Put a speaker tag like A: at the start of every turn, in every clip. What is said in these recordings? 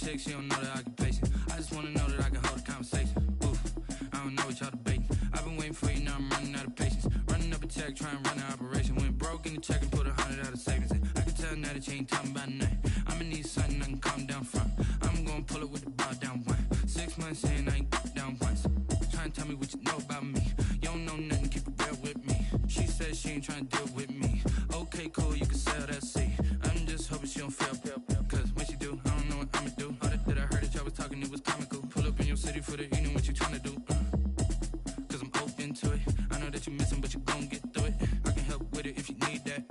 A: chick, she don't know that I can pace it. I just wanna know that I can hold a conversation. Oof, I don't know what y'all debating. I've been waiting for you, now I'm running out of patience. Running up a check, trying to run an operation. Went broke in the check and put 100 out of savings in. I can tell now that you ain't talking about nothing. I'ma need something I can calm down from. I'm gonna pull it with the bar down one. 6 months in, I ain't down once. Trying to tell me what you know about me. You don't know nothing, keep it real with me. She said she ain't trying to deal with me. Okay, cool, you can sell that seat. I'm just hoping she don't fail. Cause when she do, I don't know what I'ma do. All that I heard that y'all was talking, it was comical. Pull up in your city for the evening, what you trying to do? Cause I'm open to it. I know that you missing, but you gon' get through it. I can help with it if you need that.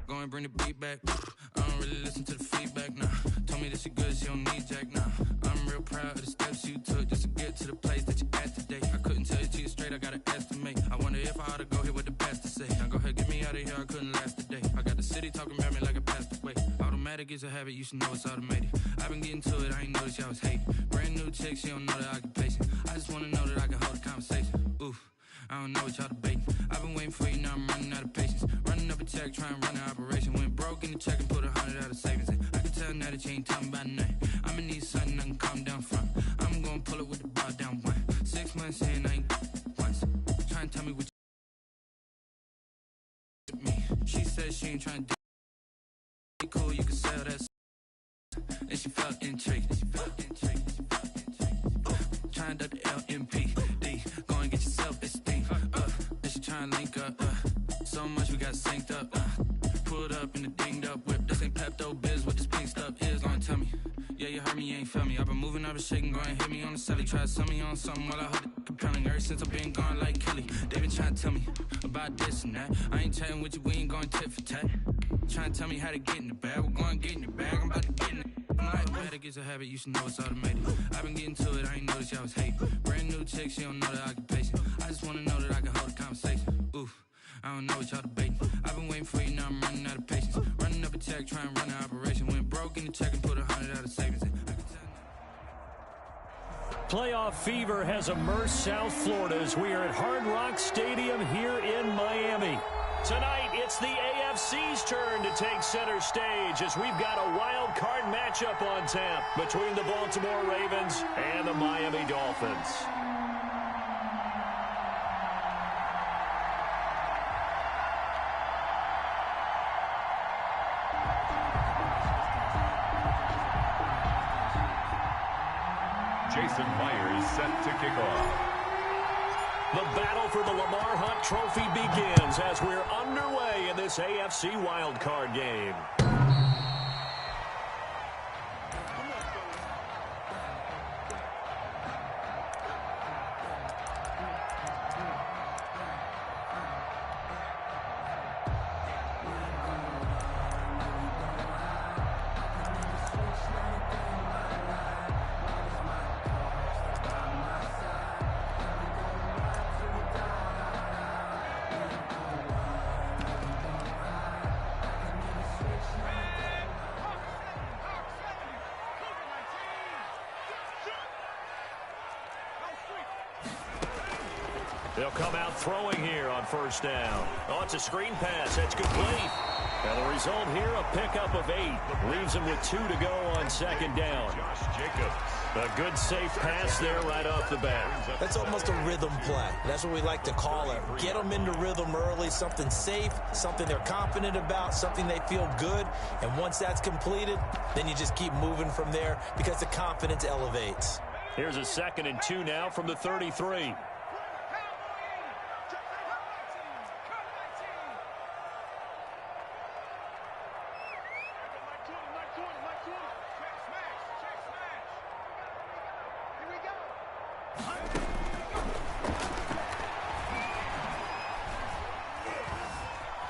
A: Go and bring the beat back. I don't really listen to the feedback, nah. Told me that she good, she don't need Jack, nah. I'm real proud of the steps you took just to get to the place that you at today. I couldn't tell you to you straight, I gotta estimate. I wonder if I ought to go here with the best to say. Now go ahead, get me out of here, I couldn't last today. I got the city talking about me like I passed away. Automatic is a habit, you should know it's automated. I've been getting to it, I ain't noticed y'all was hating. Brand new chick, she don't know that I can pace it. I just wanna know that I can hold a conversation. Oof, I don't know what y'all debating. I've been waiting for you, now I'm running out of patience. Running up a check, trying to run an operation. Went broke in the check and put 100 out of savings in. I can tell now that you ain't talking about nothing. I'ma need something I can calm down from. I'm gonna pull it with the bar down one. 6 months in, I ain't once. Trying to tell me what you me. She said she ain't trying to do cool, you can sell that. And she felt intrigued. Trying to the LMPD. Go and get yourself esteem. And she trying to link up. So much we got synced up. Pulled up in the dinged up whip. This ain't Pepto Biz, what this pink stuff is. Long tell me. Yeah, you heard me, you ain't felt me. I've been moving, I've been shaking, go and hit me on the celly. Try to sell me on something while I hold it compelling. Ever since I've been gone like Kelly, they been trying to tell me about this and that. I ain't chatting with you, we ain't going tit for tat. Trying to tell me how to get in the bag. We're going to get in the bag, I'm about to get in it. Automatic is a habit, you should know it's automated. I've been getting to it, I ain't noticed y'all was hating. Brand new chick, she don't know that I can pace it. I just wanna know that I can hold a conversation. Oof, I don't know what y'all debating. I've been waiting for you, now I'm running out of patience. Running up a check, trying to run an operation. Went broke in the check and put 100 out of savings in.
B: Playoff fever has immersed South Florida as we are at Hard Rock Stadium here in Miami. Tonight, it's the AFC's turn to take center stage as we've got a wild card matchup on tap between the Baltimore Ravens and the Miami Dolphins.
C: Jason Myers set to kick off.
B: The battle for the Lamar Hunt Trophy begins as we're underway in this AFC wildcard game. They'll come out throwing here on first down. Oh, it's a screen pass. That's complete. And the result here, a pickup of 8. Leaves him with 2 to go on second down.
C: Josh Jacobs.
B: A good, safe pass there right off the bat.
D: That's almost a rhythm play. That's what we like to call it. Get them into rhythm early, something safe, something they're confident about, something they feel good. And once that's completed, then you just keep moving from there because the confidence elevates.
B: Here's a 2nd and 2 now from the 33.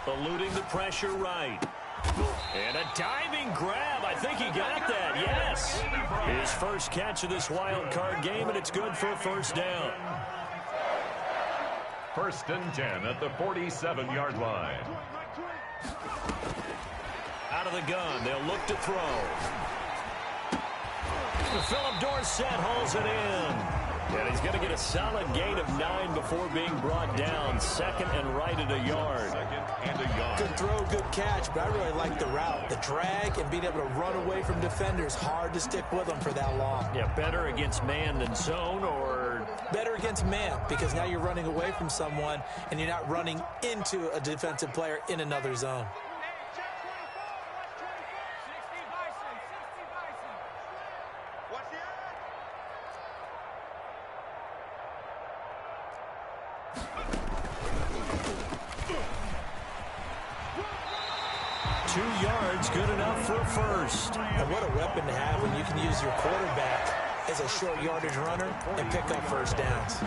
B: Eluding the pressure right. And a diving grab. I think he got that. Yes. His first catch of this wild card game, and it's good for a first down.
C: 1st and 10 at the 47-yard line.
B: Out of the gun. They'll look to throw. Philip Dorsett hauls it in. And he's going to get a solid gain of 9 before being brought down. Second and right at a yard.
D: Good throw, good catch, but I really like the route. The drag and being able to run away from defenders. Hard to stick with them for that long.
B: Yeah, better against man than zone, or
D: better against man, because now you're running away from someone and you're not running into a defensive player in another zone.
B: Good enough for a first.
D: And what a weapon to have when you can use your quarterback as a short yardage runner and pick up first downs.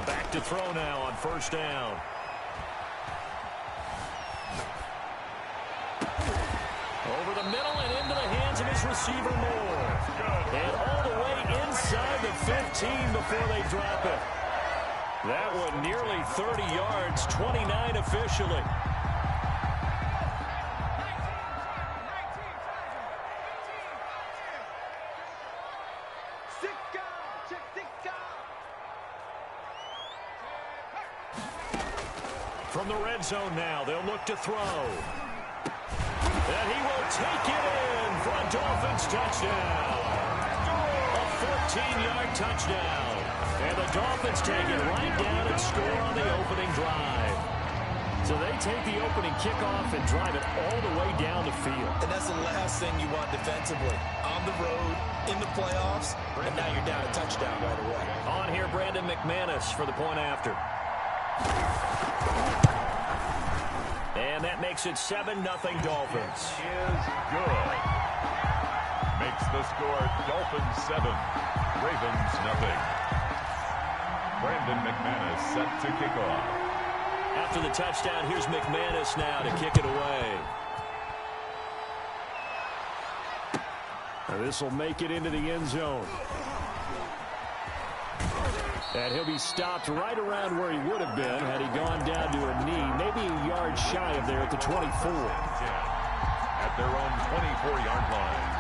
B: Back to throw now on first down. Over the middle and into the hands of his receiver Moore. And all the way inside the 15 before they drop it. That one nearly 30 yards, 29 officially. From the red zone now, they'll look to throw. And he will take it in for a Dolphins touchdown. A 14-yard touchdown. And the Dolphins take it right down and score on the opening drive. So they take the opening kickoff and drive it all the way down the field.
D: And that's the last thing you want defensively. On the road, in the playoffs, and now you're down a touchdown right away.
B: On here, Brandon McManus for the point after. And that makes it 7-0 Dolphins.
C: Is good. Makes the score Dolphins 7, Ravens 0. Brandon McManus set to kick off.
B: After the touchdown, here's McManus now to kick it away. This will make it into the end zone. And he'll be stopped right around where he would have been had he gone down to a knee, maybe a yard shy of there at the 24.
C: At their own 24-yard line.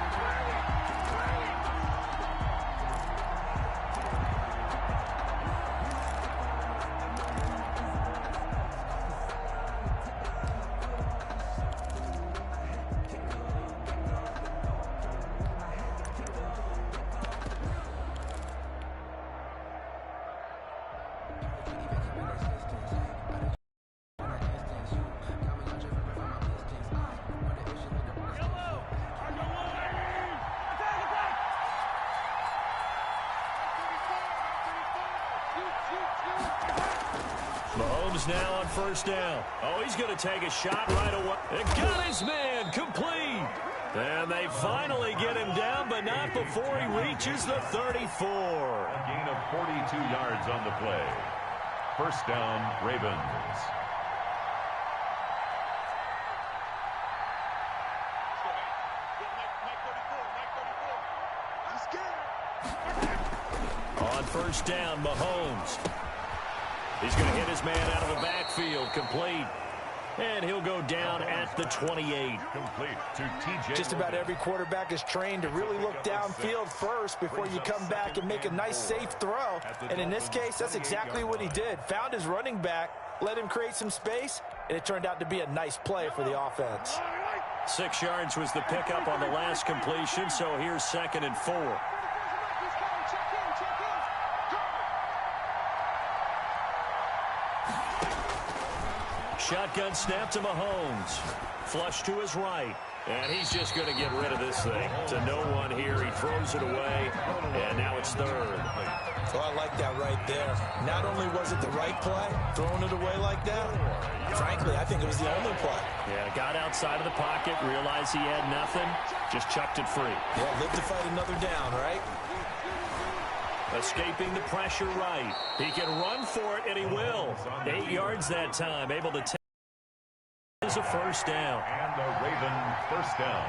B: Mahomes now on first down. Oh, he's going to take a shot right away. And got his man complete. And they finally get him down, but not before he reaches the 34.
C: A gain of 42 yards on the play. First down, Ravens.
B: On first down, Mahomes. He's going to hit his man out of the backfield, complete. And he'll go down at the 28.
C: Complete to TJ.
D: Just about every quarterback is trained to really look downfield first before you come back and make a nice, safe throw. And in this case, that's exactly what he did. Found his running back, let him create some space, and it turned out to be a nice play for the offense.
B: 6 yards was the pickup on the last completion, so here's 2nd and 4. Shotgun snap to Mahomes. Flush to his right. And he's just going to get rid of this thing. To no one here. He throws it away. And now it's 3rd.
D: Well, I like that right there. Not only was it the right play, throwing it away like that, frankly, I think it was the only play.
B: Yeah, got outside of the pocket, realized he had nothing, just chucked it free.
D: Yeah, live to fight another down, right?
B: Escaping the pressure right. He can run for it, and he will. 8 yards that time, able to take his a first down.
C: And the Raven first down.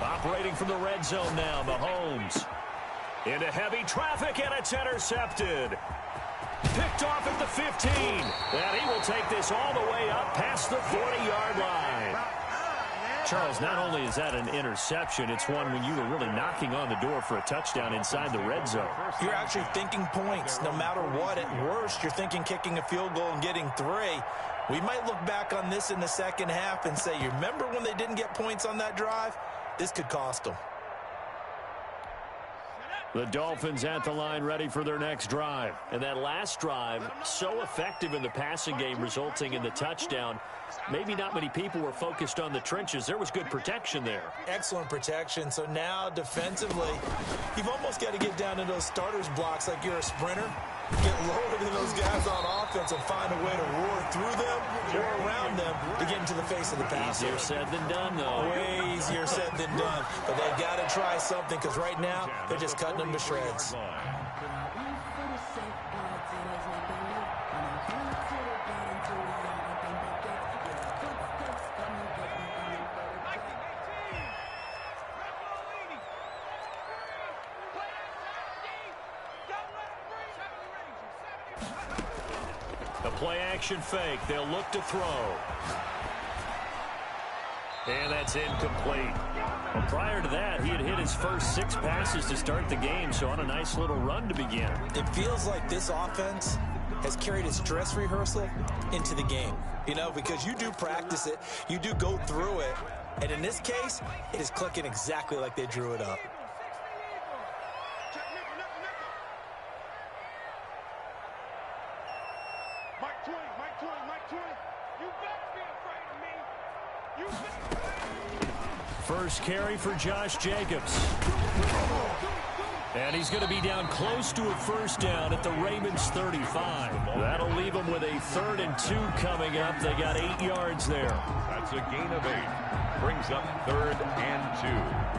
B: Operating from the red zone now, Mahomes. Into heavy traffic, and it's intercepted. Picked off at the 15. And he will take this all the way up past the 40-yard line. Charles, not only is that an interception, it's one when you were really knocking on the door for a touchdown inside the red zone.
D: You're actually thinking points. No matter what, at worst, you're thinking kicking a field goal and getting 3. We might look back on this in the second half and say, you remember when they didn't get points on that drive? This could cost them.
B: The Dolphins at the line ready for their next drive. And that last drive, so effective in the passing game, resulting in the touchdown. Maybe not many people were focused on the trenches. There was good protection there.
D: Excellent protection. So now defensively, you've almost got to get down to those starters blocks like you're a sprinter. Get lower than those guys on offense and find a way to roar through them or around them to get into the face of the passer.
B: Easier said than done, though.
D: Way easier said than done. But they've got to try something because right now they're just cutting them to shreds.
B: The play-action fake. They'll look to throw. And that's incomplete. Well, prior to that, he had hit his first 6 passes to start the game, so on a nice little run to begin.
D: It feels like this offense has carried its dress rehearsal into the game. You know, because you do practice it, you do go through it, and in this case, it is clicking exactly like they drew it up.
B: First carry for Josh Jacobs. And he's going to be down close to a first down at the Ravens 35. That'll leave them with a 3rd and 2 coming up. They got 8 yards there.
C: That's a gain of 8. Brings up 3rd and 2.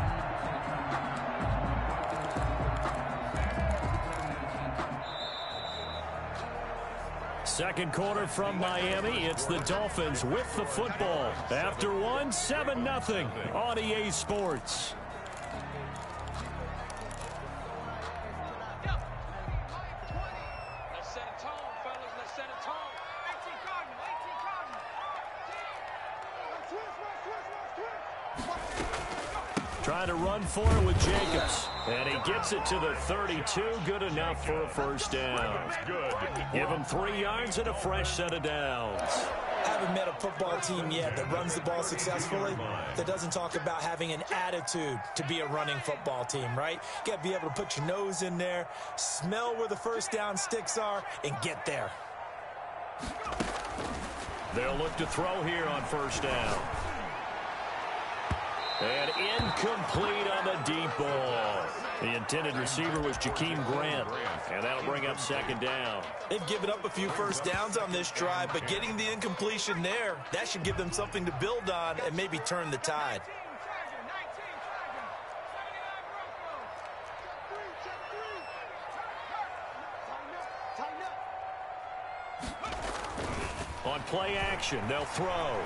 B: Second quarter from Miami. It's the Dolphins with the football. After 1, 7-0 on EA Sports. Trying to run for it with Jacobs. And he gets it to the 32. Good enough for a first down.
C: Good.
B: Give him 3 yards and a fresh set of downs.
D: I haven't met a football team yet that runs the ball successfully that doesn't talk about having an attitude to be a running football team, right? You got to be able to put your nose in there, smell where the first down sticks are, and get there.
B: They'll look to throw here on first down. And incomplete on the deep ball. The intended receiver was Jakeem Grant. And that'll bring up second down.
D: They've given up a few first downs on this drive, but getting the incompletion there, that should give them something to build on and maybe turn the tide.
B: On play action, they'll throw.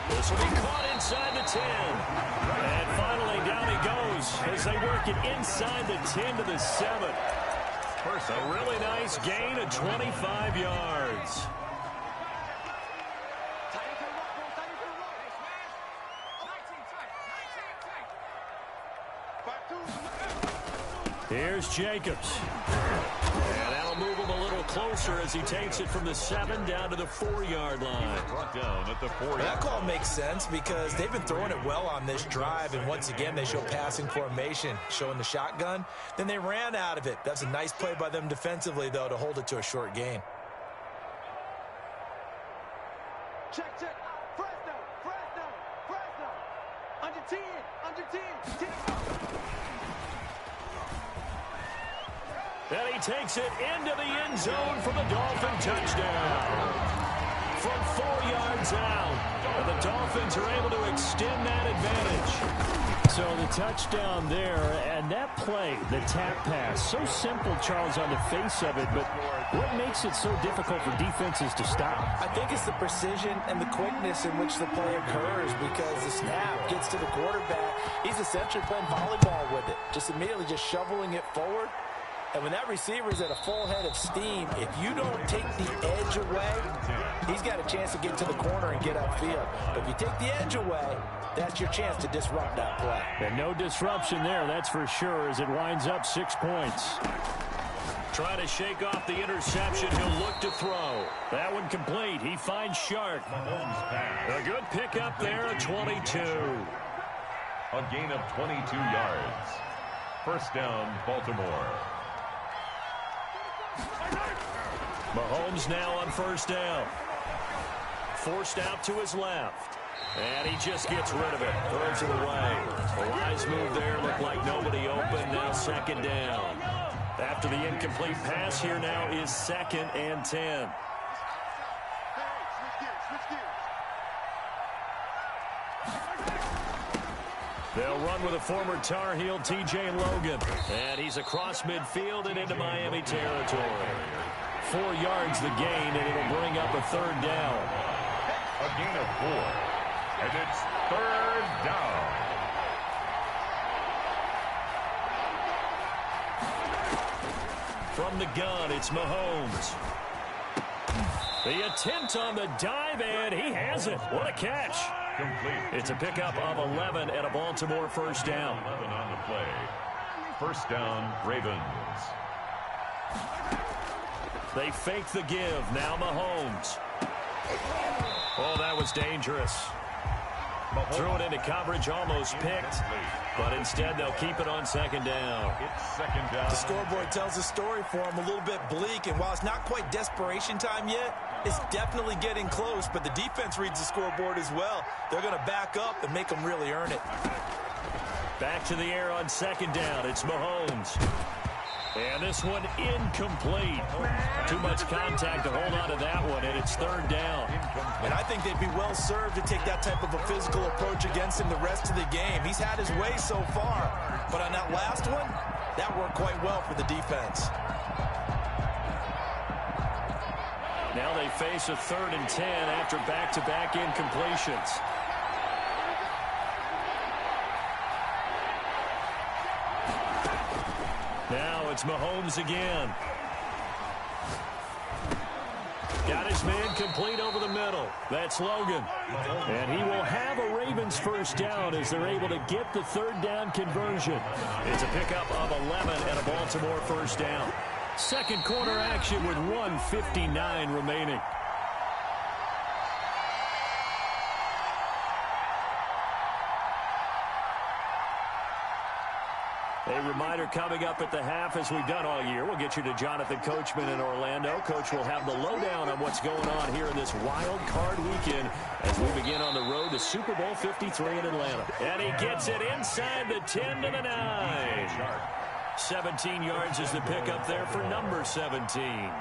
B: This will be caught inside the 10. And finally, down he goes as they work it inside the 10 to the 7. A really nice gain of 25 yards. Here's Jacobs. And that'll move him a little closer as he takes it from the 7 down to the 4-yard line.
C: Brought down at the 4-yard.
D: That call makes sense because they've been throwing it well on this drive, and once again they show passing formation, showing the shotgun. Then they ran out of it. That's a nice play by them defensively, though, to hold it to a short gain.
E: Check. Fresno. Under 10.
B: And he takes it into the end zone for the Dolphin touchdown. From 4 yards is out. And the Dolphins are able to extend that advantage. So the touchdown there, and that play, the tap pass, so simple, Charles, on the face of it, but what makes it so difficult for defenses to stop?
D: I think it's the precision and the quickness in which the play occurs, because the snap gets to the quarterback. He's essentially playing volleyball with it, just immediately just shoveling it forward. And when that receiver's at a full head of steam, if you don't take the edge away, he's got a chance to get to the corner and get upfield. But if you take the edge away, that's your chance to disrupt that play.
B: And no disruption there, that's for sure, as it winds up 6 points. Trying to shake off the interception. He'll look to throw. That one complete. He finds Shark. A good pickup there at 22.
C: A gain of 22 yards. First down, Baltimore.
B: Mahomes now on first down. Forced out to his left. And he just gets rid of it. Throws it away. A wise move there. Looked like nobody open. Now second down. After the incomplete pass, here now is 2nd and 10. They'll run with a former Tar Heel, T.J. Logan. And he's across midfield and into Miami territory. 4 yards the gain, and it'll bring up a third down.
C: A gain of 4. And it's third down.
B: From the gun, it's Mahomes. The attempt on the dive, and he has it. What a catch.
C: Complete.
B: It's a pickup of 11 and a Baltimore first down.
C: 11 on the play. First down, Ravens.
B: They fake the give. Now Mahomes. Oh, that was dangerous. Threw it into coverage, almost picked. But instead, they'll keep it on second down.
C: It's second down.
D: The scoreboard tells a story for him, a little bit bleak. And while it's not quite desperation time yet, it's definitely getting close. But the defense reads the scoreboard as well. They're going to back up and make them really earn it.
B: Back to the air on second down. It's Mahomes. And this one incomplete. Too much contact to hold on to that one, and it's third down.
D: And I think they'd be well served to take that type of a physical approach against him the rest of the game. He's had his way so far, but on that last one, that worked quite well for the defense.
B: Now they face a 3rd and 10 after back-to-back incompletions. Now it's Mahomes again. Got his man complete over the middle. That's Logan. And he will have a Ravens first down as they're able to get the third down conversion. It's a pickup of 11 and a Baltimore first down. Second quarter action with 1:59 remaining. A reminder coming up at the half, as we've done all year. We'll get you to Jonathan Coachman in Orlando. Coach will have the lowdown on what's going on here in this wild card weekend as we begin on the road to Super Bowl 53 in Atlanta. And he gets it inside the 10 to the 9. 17 yards is the pickup there for number 17.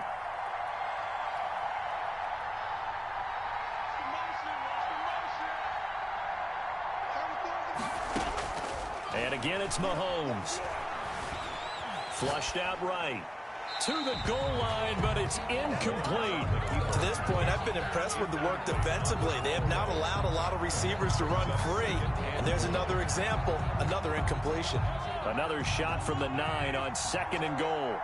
B: And again, it's Mahomes. Flushed out right. To the goal line, but it's incomplete.
D: To this point, I've been impressed with the work defensively. They have not allowed a lot of receivers to run free. And there's another example, another incompletion.
B: Another shot from the 9 on 2nd and goal.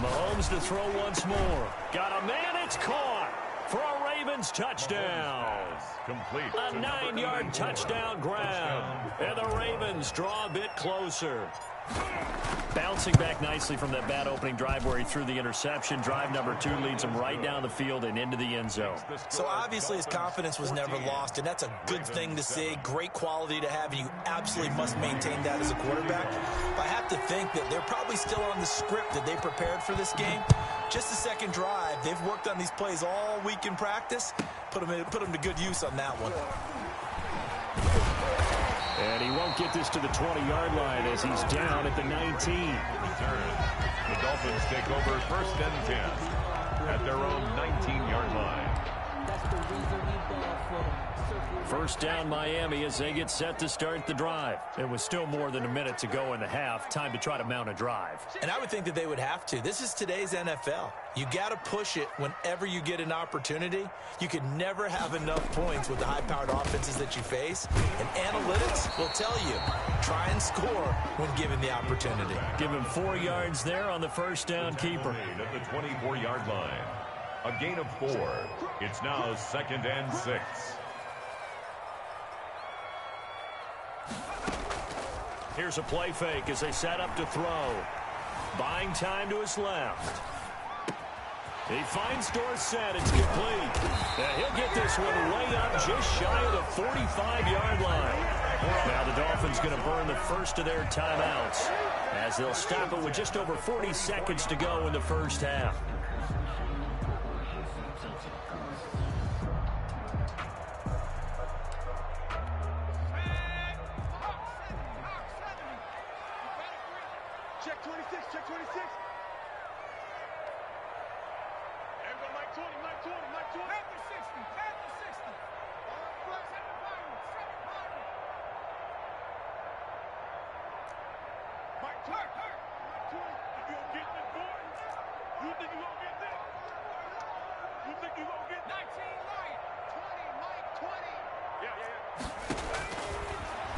B: Mahomes to throw once more. Got a man, it's caught for a Ravens touchdown.
C: Complete.
B: A 9-yard touchdown grab. And the Ravens draw a bit closer. Bouncing back nicely from that bad opening drive where he threw the interception. Drive number 2 leads him right down the field and into the end zone.
D: So obviously his confidence was never lost, and that's a good thing to see. Great quality to have, and you absolutely must maintain that as a quarterback. But I have to think that they're probably still on the script that they prepared for this game. Just the second drive, they've worked on these plays all week in practice. Put them to good use on that one.
B: And he won't get this to the 20-yard line as he's down at the 19.
C: Return. The Dolphins take over 1st and 10 at their own 19-yard line.
E: That's the reason we ball for them.
B: First down Miami as they get set to start the drive. It was still more than a minute to go in the half. Time to try to mount a drive.
D: And I would think that they would have to. This is today's NFL. You got to push it whenever you get an opportunity. You can never have enough points with the high-powered offenses that you face. And analytics will tell you, try and score when given the opportunity.
B: Give him 4 yards there on the first down keeper.
C: At the 24-yard line. A gain of 4. It's now 2nd and 6.
B: Here's a play fake as they set up to throw. Buying time to his left. He finds Dorsett. It's complete. And he'll get this one way up just shy of the 45-yard line. Now the Dolphins going to burn the first of their timeouts as they'll stop it with just over 40 seconds to go in the first half.
E: Check 26, check 26. Everybody, Mike 20, Mike 20, Mike 20. Panther 60, Panther 60. Mike 20, Mike 20. If you don't get this, boy, you think you gonna get this? You think you gonna get 19, Mike 20, Mike 20. Yeah.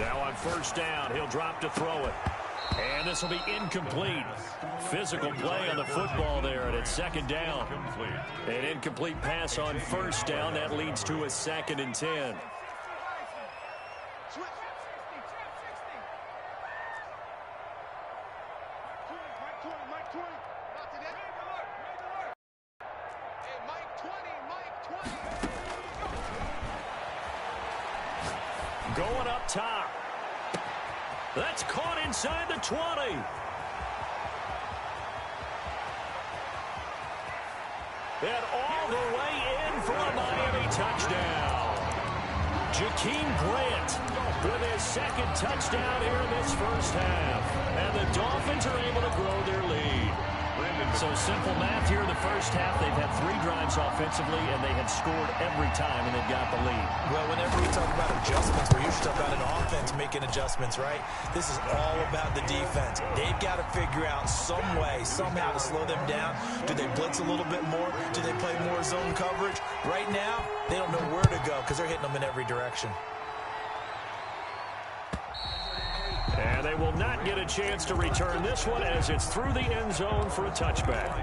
B: Now on first down, he'll drop to throw it. And this will be incomplete. Physical play on the football there, and it's 2nd down. An incomplete pass on first down. That leads to a 2nd and 10. Going up top. That's caught inside the 20. And all the way in for a Miami touchdown. Jakeem Grant with his 2nd touchdown here in this first half. And the Dolphins are able to grow their lead. So simple math here in the first half. They've had 3 drives offensively, and they have scored every time, and they've got the lead.
D: Well, whenever we talk about adjustments, we usually talk about an offense making adjustments, right? This is all about the defense. They've got to figure out some way, somehow to slow them down. Do they blitz a little bit more? Do they play more zone coverage? Right now, they don't know where to go because they're hitting them in every direction.
B: And they will not get a chance to return this one as it's through the end zone for a touchback.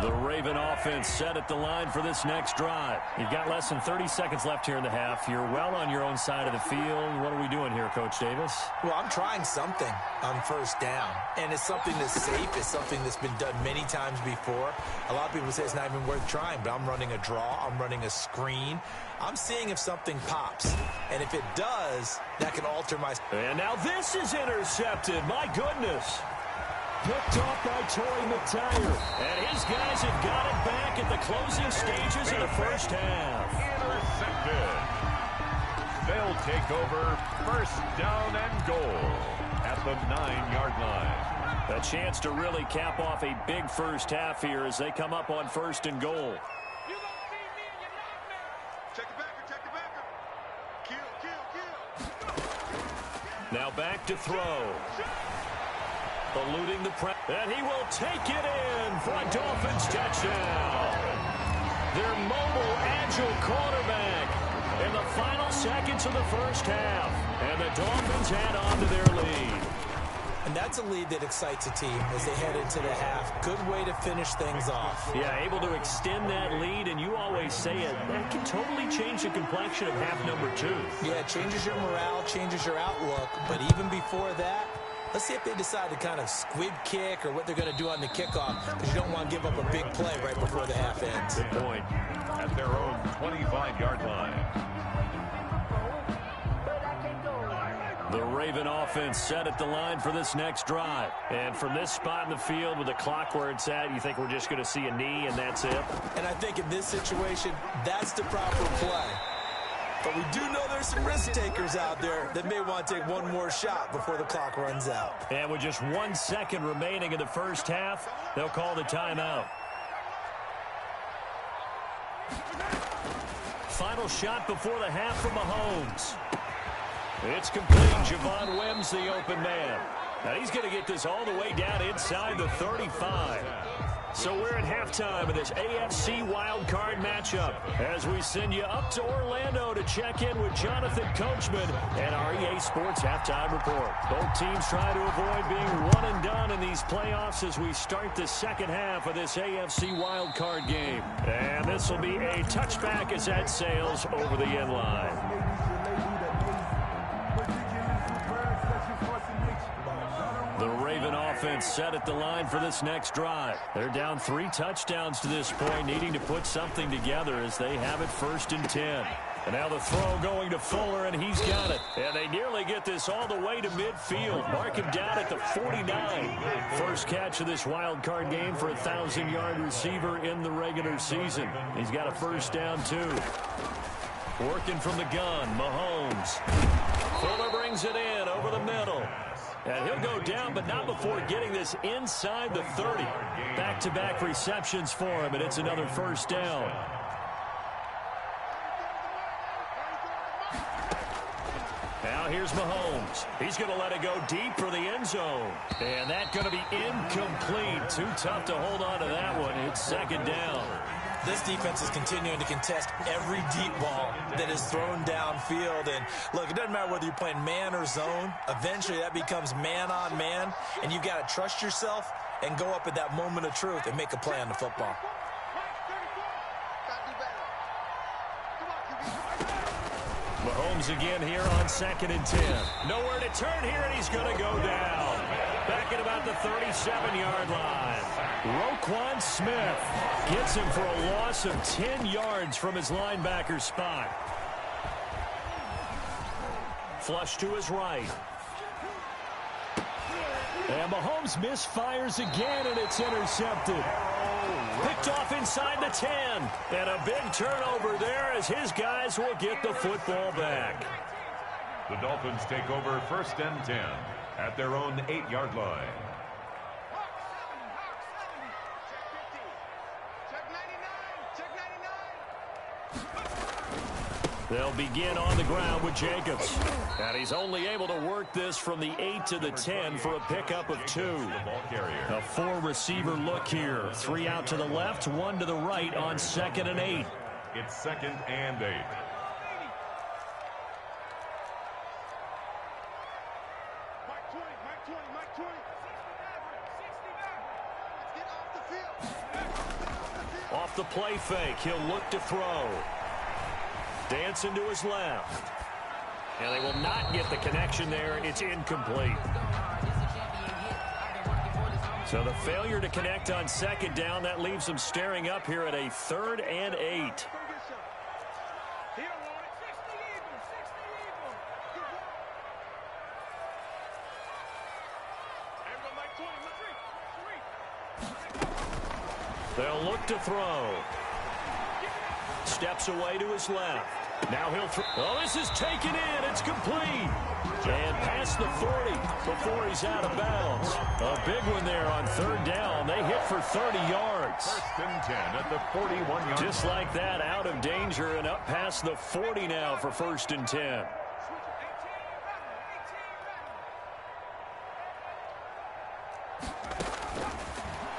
B: The Raven offense set at the line for this next drive. You've got less than 30 seconds left here in the half. You're well on your own side of the field. What are we doing here, Coach Davis?
D: Well, I'm trying something on first down, and it's something that's safe. It's something that's been done many times before. A lot of people say it's not even worth trying, but I'm running a draw. I'm running a screen. I'm seeing if something pops, and if it does, that can alter my...
B: And now this is intercepted. My goodness. Picked off by Torrey McTyer. And his guys have got it back at the closing stages of the first half.
C: Intercepted. They'll take over 1st down and goal at the 9-yard line.
B: A chance to really cap off a big first half here as they come up on 1st and goal.
E: Check the backer, check the backer. Kill.
B: Now back to throw. Eluding the press. And he will take it in for a Dolphins touchdown. Their mobile, agile quarterback in the final seconds of the first half. And the Dolphins add on to their lead.
D: And that's a lead that excites a team as they head into the half. Good way to finish things off.
B: Yeah, able to extend that lead, and you always say it, that can totally change the complexion of half number 2.
D: Yeah, it changes your morale, changes your outlook, but even before that, let's see if they decide to kind of squib kick or what they're going to do on the kickoff, because you don't want to give up a big play right before the half ends.
B: Good point.
C: At their own 25-yard line.
B: The Raven offense set at the line for this next drive. And from this spot in the field with the clock where it's at, you think we're just going to see a knee and that's it?
D: And I think in this situation, that's the proper play. But we do know there's some risk takers out there that may want to take one more shot before the clock runs out.
B: And with just 1 second remaining in the first half, they'll call the timeout. Final shot before the half from Mahomes. It's complete. Javon Wims, the open man. Now he's going to get this all the way down inside the 35. So we're at halftime of this AFC wildcard matchup as we send you up to Orlando to check in with Jonathan Coachman and our EA Sports Halftime Report. Both teams try to avoid being one and done in these playoffs as we start the second half of this AFC wildcard game. And this will be a touchback as that sails over the end line. The Raven offense set at the line for this next drive. They're down 3 touchdowns to this point, needing to put something together as they have it 1st and 10. And now the throw going to Fuller, and he's got it. And they nearly get this all the way to midfield. Mark him down at the 49. First catch of this wild card game for a 1,000-yard receiver in the regular season. He's got a first down, too. Working from the gun, Mahomes. Fuller brings it in over the middle. And he'll go down, but not before getting this inside the 30. Back-to-back receptions for him, and it's another first down. Now here's Mahomes. He's going to let it go deep for the end zone. And that's going to be incomplete. Too tough to hold on to that one. It's second down.
D: This defense is continuing to contest every deep ball that is thrown downfield. And, look, it doesn't matter whether you're playing man or zone. Eventually, that becomes man-on-man, and you've got to trust yourself and go up at that moment of truth and make a play on the football.
B: Mahomes again here on 2nd and 10. Nowhere to turn here, and he's going to go down. Back at about the 37-yard line. Roquan Smith gets him for a loss of 10 yards from his linebacker spot. Flush to his right. And Mahomes misfires again, and it's intercepted. Picked off inside the 10. And a big turnover there as his guys will get the football back.
C: The Dolphins take over 1st and 10 at their own 8-yard line.
B: They'll begin on the ground with Jacobs. And he's only able to work this from the 8 to the 10 for a pickup of 2. A 4-receiver look here. 3 out to the left, 1 to the right on 2nd and 8.
C: It's 2nd and 8.
B: Off the play fake, he'll look to throw. Dancing to his left. And they will not get the connection there. It's incomplete. So the failure to connect on 2nd down, that leaves them staring up here at a 3rd and 8. They'll look to throw. Steps away to his left. Now he'll throw. Oh, this is taken in. It's complete. And past the 40 before he's out of bounds. A big one there on 3rd down. They hit for 30 yards.
C: 1st and 10 at the 41-yard.
B: Just like that, out of danger and up past the 40 now for 1st and 10.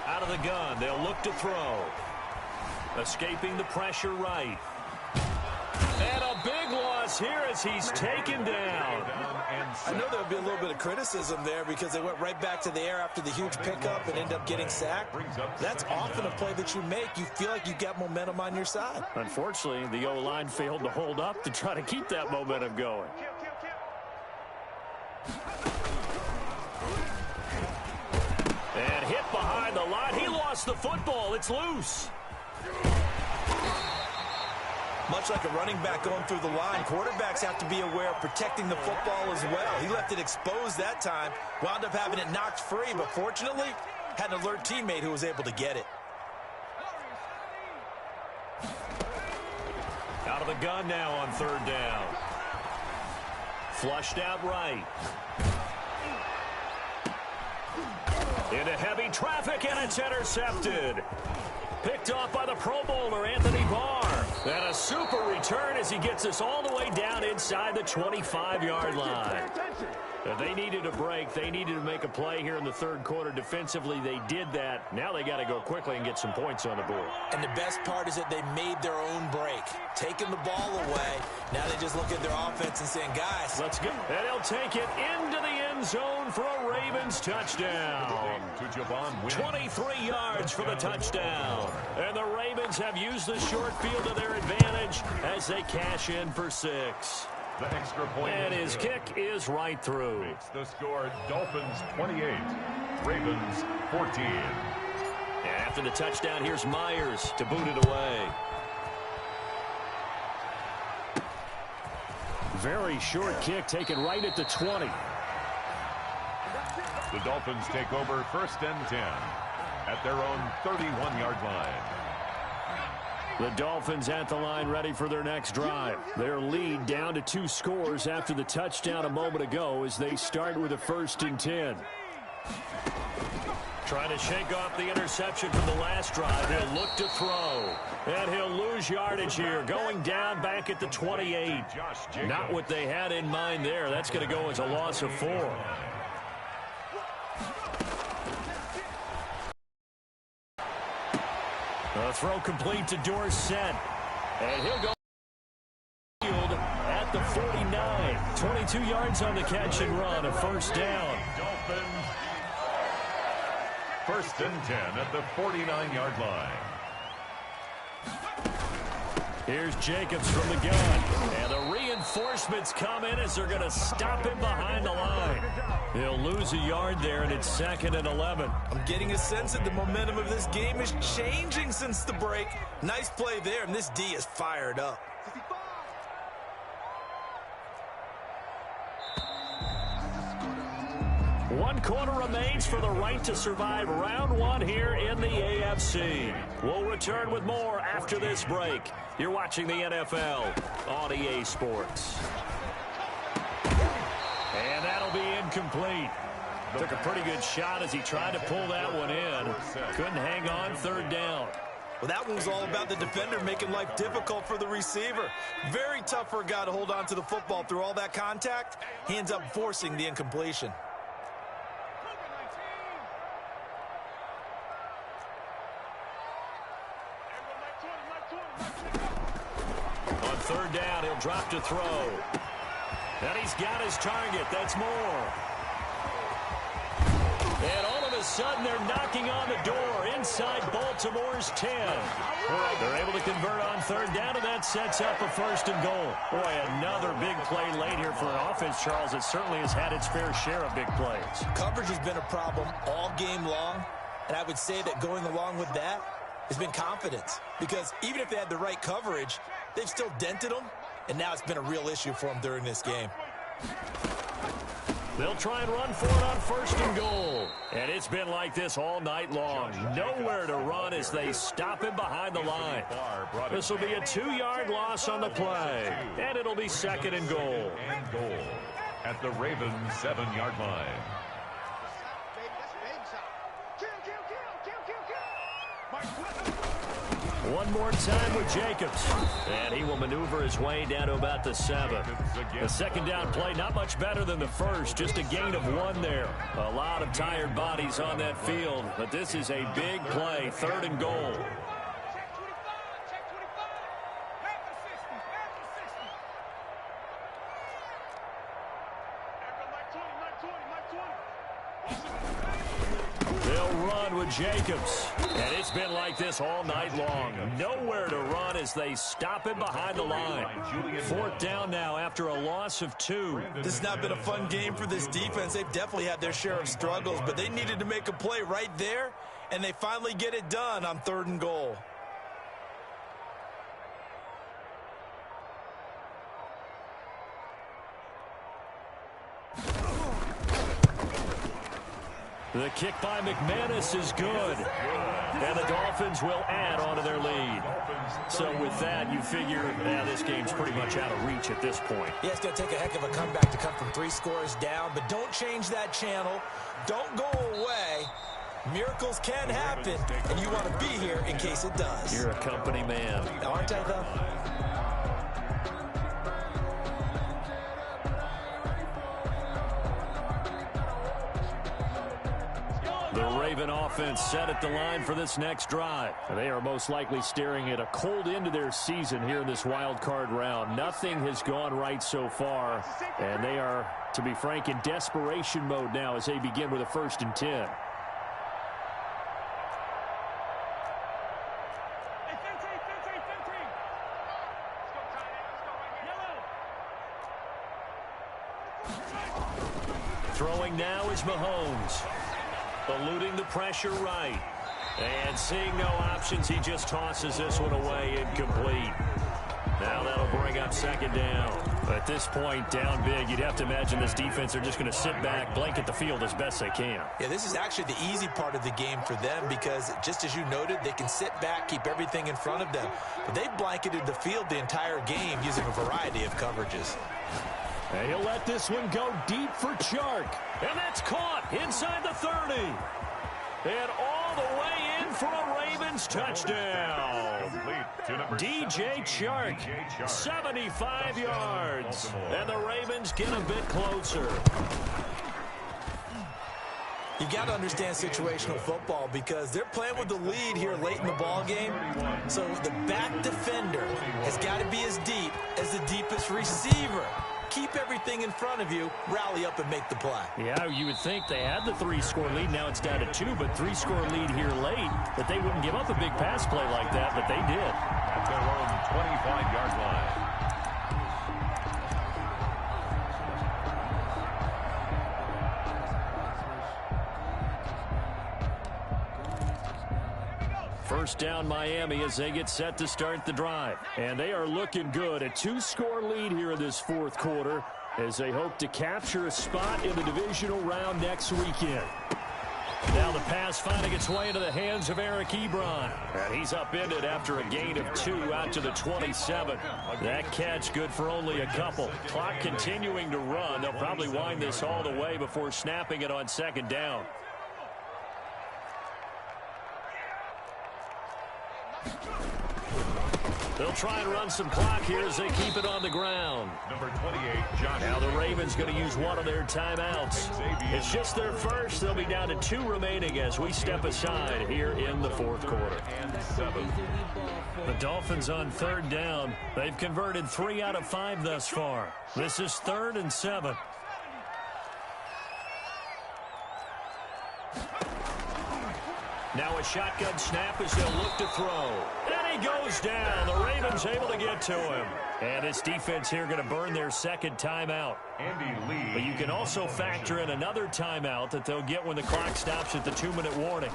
B: Out of the gun, they'll look to throw. Escaping the pressure right. And a big loss loss here as he's taken down.
D: I know there'll be a little bit of criticism there because they went right back to the air after the huge pickup and ended up getting sacked. That's often a play that you make. You feel like you've got momentum on your side.
B: Unfortunately, the O-line failed to hold up to try to keep that momentum going. And hit behind the line. He lost the football. It's loose.
D: Much like a running back going through the line, quarterbacks have to be aware of protecting the football as well. He left it exposed that time, wound up having it knocked free, but fortunately, had an alert teammate who was able to get it.
B: Out of the gun now on third down. Flushed out right. Into heavy traffic, and it's intercepted. Picked off by the Pro Bowler, Anthony Barr. And a super return as he gets us all the way down inside the 25-yard line. They needed a break. They needed to make a play here in the third quarter. Defensively, they did that. Now they got to go quickly and get some points on the board.
D: And the best part is that they made their own break. Taking the ball away. Now they just look at their offense and saying, guys,
B: let's go. And he'll take it into the end zone for a Ravens touchdown. 23 yards for the touchdown. And the Ravens have used the short field to their advantage as they cash in for 6.
C: The extra point.
B: And his kick is right through.
C: Makes the score Dolphins 28, Ravens 14.
B: And after the touchdown, here's Myers to boot it away. Very short kick taken right at the 20.
C: The Dolphins take over first and 10 at their own 31-yard line.
B: The Dolphins at the line ready for their next drive. Their lead down to 2 scores after the touchdown a moment ago as they start with a 1st and 10. Trying to shake off the interception from the last drive. He'll look to throw. And he'll lose yardage here. Going down back at the 28. Not what they had in mind there. That's going to go as a loss of 4. A throw complete to Dorsett. And he'll go at the 49. 22 yards on the catch and run. A 1st down.
C: Dolphins 1st and 10 at the 49-yard line.
B: Here's Jacobs from the gun. And the reinforcements come in as they're going to stop him behind the line. He'll lose a yard there, and it's 2nd and 11.
D: I'm getting a sense that the momentum of this game is changing since the break. Nice play there, and this D is fired up.
B: One quarter remains for the right to survive round 1 here in the AFC. We'll return with more after this break. You're watching the NFL on EA Sports. And that'll be incomplete. Took a pretty good shot as he tried to pull that one in. Couldn't hang on, 3rd down.
D: Well, that one was all about the defender making life difficult for the receiver. Very tough for a guy to hold on to the football through all that contact. He ends up forcing the incompletion.
B: On 3rd down, he'll drop to throw. And he's got his target. That's Moore. And all of a sudden, they're knocking on the door inside Baltimore's 10. They're able to convert on 3rd down, and that sets up a 1st and goal. Boy, another big play late here for an offense, Charles, that certainly has had its fair share of big plays.
D: Coverage has been a problem all game long, and I would say that going along with that has been confidence. Because even if they had the right coverage, they've still dented them, and now it's been a real issue for them during this game.
B: They'll try and run for it on 1st and goal. And it's been like this all night long. Nowhere to run as they stop him behind the line. This will be a 2-yard loss on the play. And it'll be 2nd and goal.
C: And goal at the Ravens 7-yard line.
B: One more time with Jacobs. And he will maneuver his way down to about the 7. The 2nd down play, not much better than the first. Just a gain of 1 there. A lot of tired bodies on that field. But this is a big play. 3rd and goal. run with Jacobs. And it's been like this all night long. Nowhere to run as they stop him behind the line. 4th down now after a loss of 2.
D: This has not been a fun game for this defense. They've definitely had their share of struggles, but they needed to make a play right there, and they finally get it done on 3rd and goal.
B: The kick by McManus is good. And the Dolphins will add on to their lead. So with that, you figure, this game's pretty much out of reach at this point.
D: Yeah, it's going to take a heck of a comeback to come from 3 scores down, but don't change that channel. Don't go away. Miracles can happen, and you want to be here in case it does.
B: You're a company man.
D: Aren't I, though?
B: The Raven offense set at the line for this next drive. They are most likely staring at a cold end to their season here in this wild card round. Nothing has gone right so far, and they are, to be frank, in desperation mode now as they begin with a 1st and 10. Throwing now is Mahomes. Eluding the pressure right. And seeing no options, he just tosses this one away incomplete. Now that'll bring up 2nd down. At this point, down big, you'd have to imagine this defense are just going to sit back, blanket the field as best they can.
D: Yeah, this is actually the easy part of the game for them because, just as you noted, they can sit back, keep everything in front of them. But they've blanketed the field the entire game using a variety of coverages.
B: And he'll let this one go deep for Chark. And that's caught inside the 30. And all the way in for a Ravens touchdown. DJ Chark, 75 yards. And the Ravens get a bit closer.
D: You got to understand situational football because they're playing with the lead here late in the ball game. So the back defender has got to be as deep as the deepest receiver. Keep everything in front of you, rally up and make the play.
B: Yeah, you would think they had the 3-score lead. Now it's down to 2, but 3-score lead here late. That they wouldn't give up a big pass play like that, but they did.
C: At their own 25-yard line.
B: First down Miami as they get set to start the drive. And they are looking good. A 2-score lead here in this 4th quarter as they hope to capture a spot in the divisional round next weekend. Now the pass finding its way into the hands of Eric Ebron. And he's upended after a gain of 2 out to the 27. That catch good for only a couple. Clock continuing to run. They'll probably wind this all the way before snapping it on 2nd down. They'll try and run some clock here as they keep it on the ground.
C: Number 28, Josh.
B: Now the Ravens going to use one of their timeouts. It's just their first. They'll be down to 2 remaining as we step aside here in the 4th quarter.
C: And 7.
B: The Dolphins on 3rd down. They've converted 3 out of 5 thus far. This is 3rd and 7. Now a shotgun snap as they'll look to throw. And he goes down. The Ravens able to get to him. And this defense here going to burn their 2nd timeout.
C: Andy Lee.
B: But you can also factor in another timeout that they'll get when the clock stops at the 2-minute warning.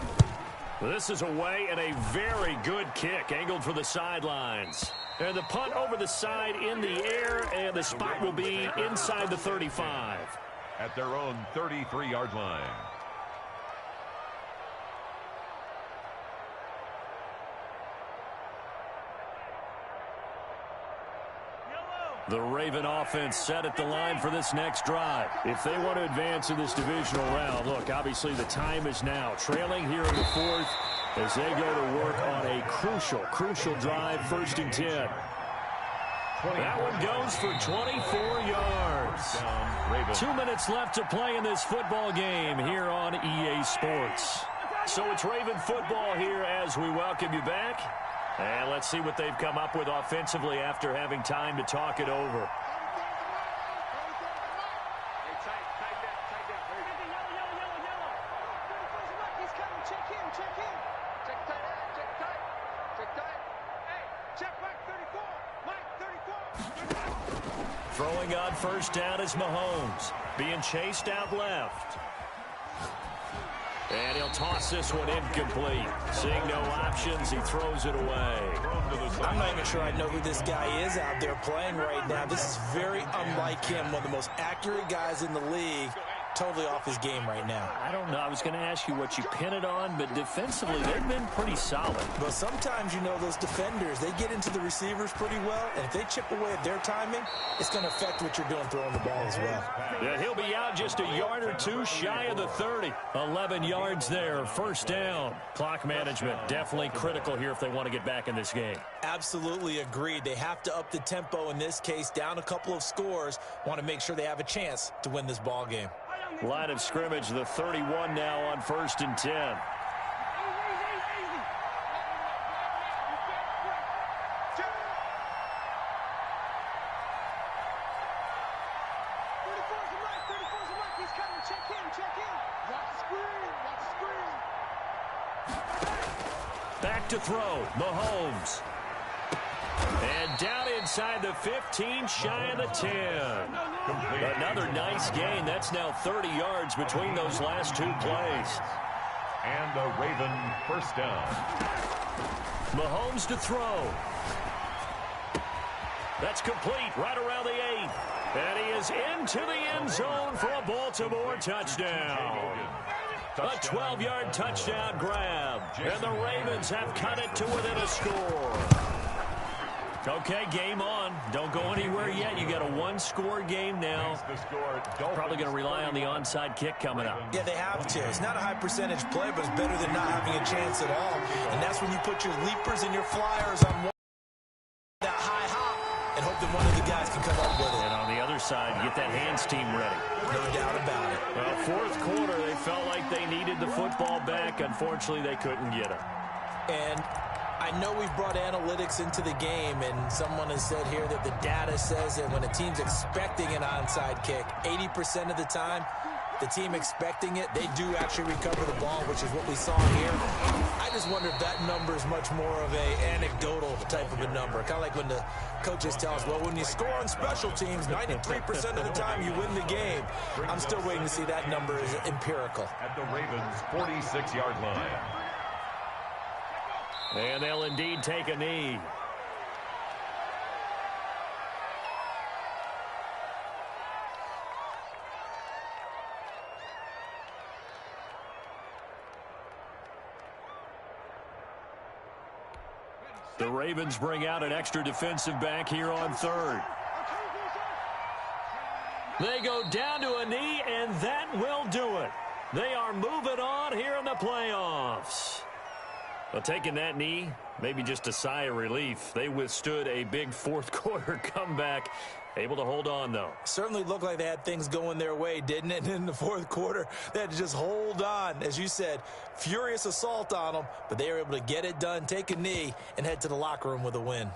B: This is away and a very good kick angled for the sidelines. And the punt over the side in the air, and the spot will be inside the 35.
C: At their own 33-yard line.
B: The Raven offense set at the line for this next drive. If they want to advance in this divisional round, look, obviously the time is now. Trailing here in the 4th as they go to work on a crucial drive, 1st and 10. That one goes for 24 yards. 2 minutes left to play in this football game here on EA Sports. So it's Raven football here as we welcome you back. And let's see what they've come up with offensively after having time to talk it over.
E: He's coming,
B: Throwing on first down is Mahomes. Being chased out left. And he'll toss this one incomplete. Seeing no options, he throws it away.
D: I'm not even sure I know who this guy is out there playing right now. This is very unlike him, one of the most accurate guys in the league. Totally off his game right now.
B: I don't know. I was going to ask you what you pin it on, but defensively, they've been pretty solid.
D: But sometimes, you know, those defenders, they get into the receivers pretty well, and if they chip away at their timing, it's going to affect what you're doing throwing the ball as well.
B: Yeah, he'll be out just a yard or two shy of the 30. 11 yards there, first down. Clock management definitely critical here if they want to get back in this game.
D: Absolutely agreed. They have to up the tempo in this case, down a couple of scores, want to make sure they have a chance to win this ball game.
B: Line of scrimmage, the 31 now on 1st and 10. Back to throw, Mahomes. And down inside the 15, shy of the 10. Another nice gain. That's now 30 yards between those last two plays.
C: And a Raven first down.
B: Mahomes to throw. That's complete right around the 8. And he is into the end zone for a Baltimore touchdown. A 12-yard touchdown grab. And the Ravens have cut it to within a score. Okay, game on. Don't go anywhere yet. You got a one-score game now. Probably going to rely on the onside kick coming up.
D: Yeah, they have to. It's not a high-percentage play, but it's better than not having a chance at all. And that's when you put your leapers and your flyers on one that high hop and hope that one of the guys can come up with it.
B: And on the other side, get that hands team ready.
D: No doubt about it.
B: Well, fourth quarter, they felt like they needed the football back. Unfortunately, they couldn't get it.
D: And I know we've brought analytics into the game, and someone has said here that the data says that when a team's expecting an onside kick, 80% of the time, the team expecting it, they do actually recover the ball, which is what we saw here. I just wonder if that number is much more of a anecdotal type of a number. Kind of like when the coaches tell us, well, when you score on special teams, 93% of the time you win the game. I'm still waiting to see that number is empirical.
C: At the Ravens' 46-yard line.
B: And they'll indeed take a knee. The Ravens bring out an extra defensive back here on third. They go down to a knee, and that will do it. They are moving on here in the playoffs. Well, taking that knee, maybe just a sigh of relief. They withstood a big fourth quarter comeback. Able to hold on, though.
D: Certainly looked like they had things going their way, didn't it? In the fourth quarter, they had to just hold on. As you said, furious assault on them, but they were able to get it done, take a knee, and head to the locker room with a win.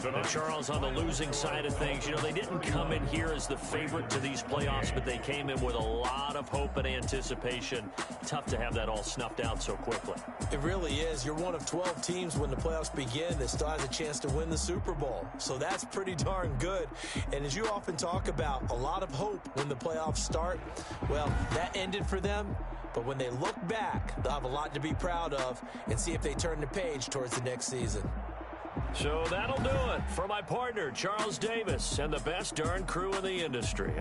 B: And Charles, on the losing side of things, you know, they didn't come in here as the favorite to these playoffs, but they came in with a lot of hope and anticipation. Tough to have that all snuffed out so quickly.
D: It really is. You're one of 12 teams when the playoffs begin that still has a chance to win the Super Bowl. So that's pretty darn good. And as you often talk about, a lot of hope when the playoffs start. Well, that ended for them. But when they look back, they'll have a lot to be proud of and see if they turn the page towards the next season.
B: So that'll do it for my partner, Charles Davis, and the best darn crew in the industry.